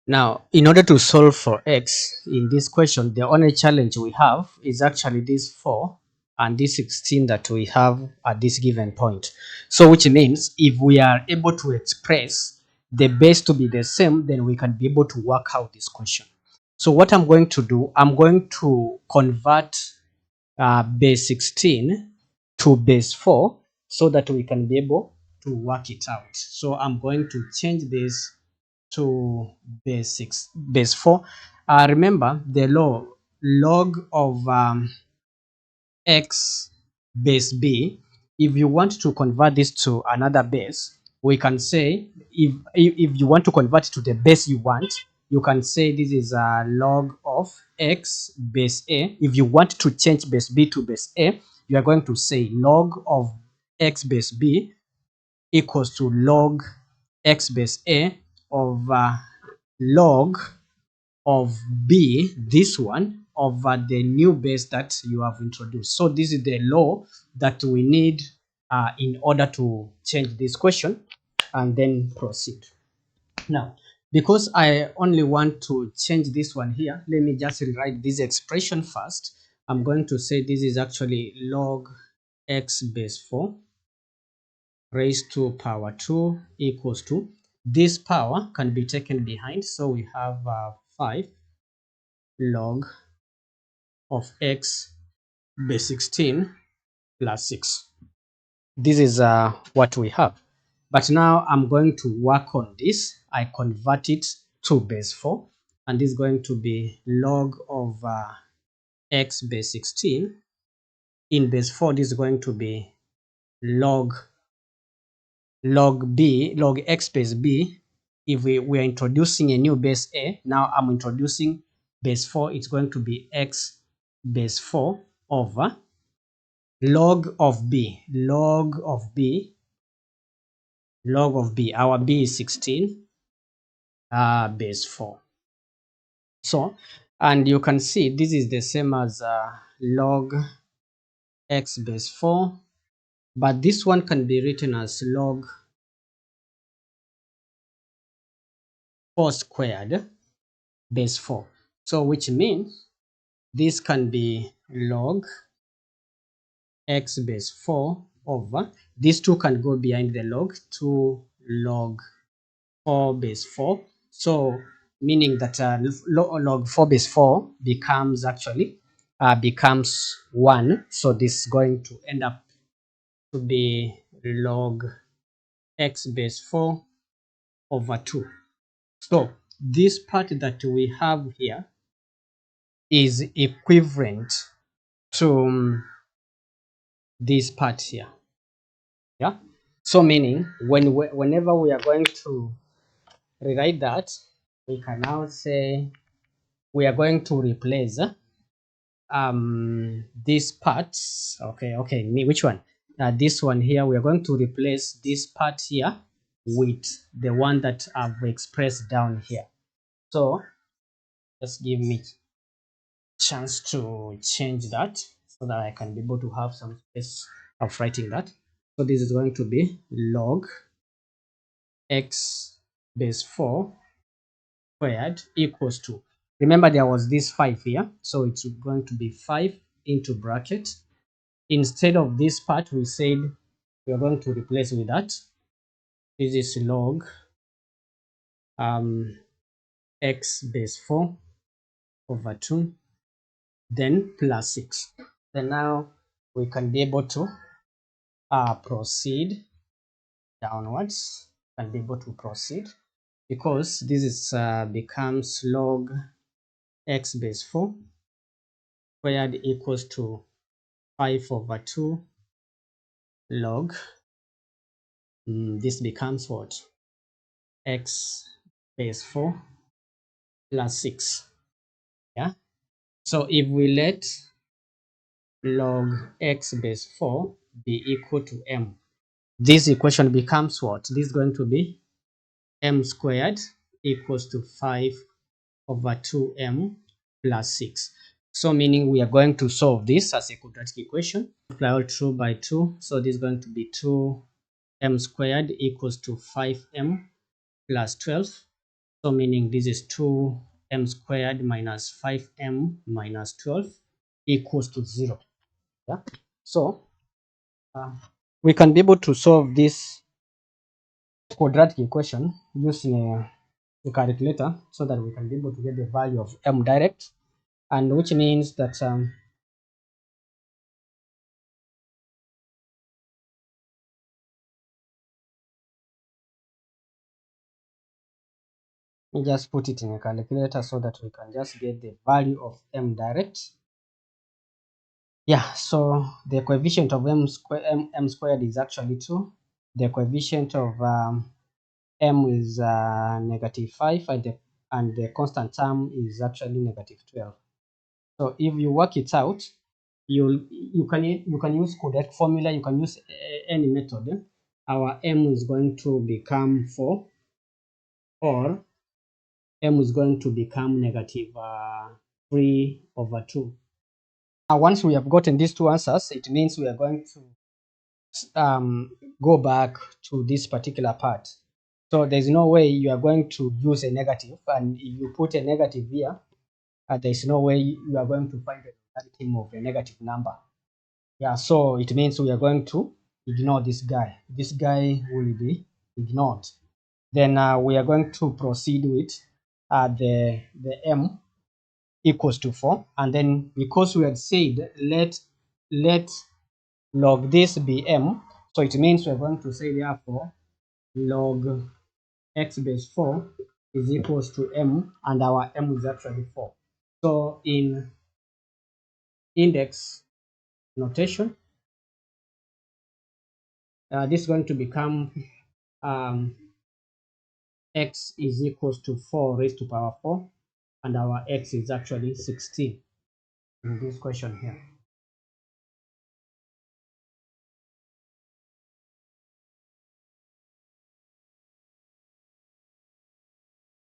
Now, in order to solve for x in this question, the only challenge we have is actually this 4 and this 16 that we have at this given point. So which means if we are able to express the base to be the same, then we can be able to work out this question. So what I'm going to do, I'm going to convert base 16 to base 4 so that we can be able to work it out. So I'm going to change this to base 4. Remember the log of x base b. If you want to convert this to another base, we can say if you want to convert it to the base you want, you can say this is a log of x base a. If you want to change base b to base a, you are going to say log of x base b equals to log x base a of log of b, this one, over the new base that you have introduced. So this is the law that we need in order to change this question and then proceed. Now, because I only want to change this one here, let me just rewrite this expression first. I'm going to say this is actually log x base 4 raised to power 2 equals to, this power can be taken behind, so we have 5 log of x base 16 plus 6. This is what we have. But now I'm going to work on this. I convert it to base 4, and this is going to be log of x base 16. In base 4, this is going to be log x base b. If we are introducing a new base a, now I'm introducing base 4, it's going to be x base 4 over log of b, our b is 16, base 4. So, and you can see this is the same as log x base 4, but this one can be written as log 4 squared base 4. So which means this can be log x base 4 over, these two can go behind the log, to log 4 base 4. So meaning that log 4 base 4 becomes actually becomes 1. So this is going to end up to be log x base 4 over 2. So this part that we have here is equivalent to this part here. Yeah. So meaning whenever we are going to rewrite that, we can now say we are going to replace these parts. Which one? This one here, we are going to replace this part here with the one that I've expressed down here. So just give me chance to change that so that I can be able to have some space of writing that. So this is going to be log x base 4 squared equals to, remember there was this 5 here, so it's going to be 5 into bracket. Instead of this part, we said we are going to replace with that. This is log x base 4 over 2, then plus 6. Then now we can be able to proceed downwards, and be able to proceed, because this is becomes log x base 4 squared equals to 5 over 2 log, this becomes what, x base 4 plus 6. Yeah, so if we let log x base 4 be equal to m, this equation becomes what, this is going to be m squared equals to 5 over 2m plus 6. So meaning we are going to solve this as a quadratic equation. Multiply all through by 2, so this is going to be 2m squared equals to 5m plus 12. So meaning this is 2m squared minus 5m minus 12 equals to 0. Yeah. So we can be able to solve this quadratic equation using a calculator so that we can be able to get the value of m direct, and which means that we just put it in a calculator so that we can just get the value of m direct. Yeah, so the coefficient of m squared is actually 2. The coefficient of m is -5, and the constant term is actually -12. So if you work it out, you can use quadratic formula, you can use any method. Our m is going to become 4, or m is going to become -3/2. Now, once we have gotten these two answers, it means we are going to go back to this particular part. So there's no way you are going to use a negative, and if you put a negative here, there's no way you are going to find the logarithm of a negative number. Yeah, so it means we are going to ignore this guy. This guy will be ignored. Then we are going to proceed with the m equals to 4, and then because we had said let log this be m, so it means we're going to say therefore log x base 4 is equals to m, and our m is actually 4. So in index notation, this is going to become x is equals to 4 raised to power 4, and our x is actually 16 in this question here.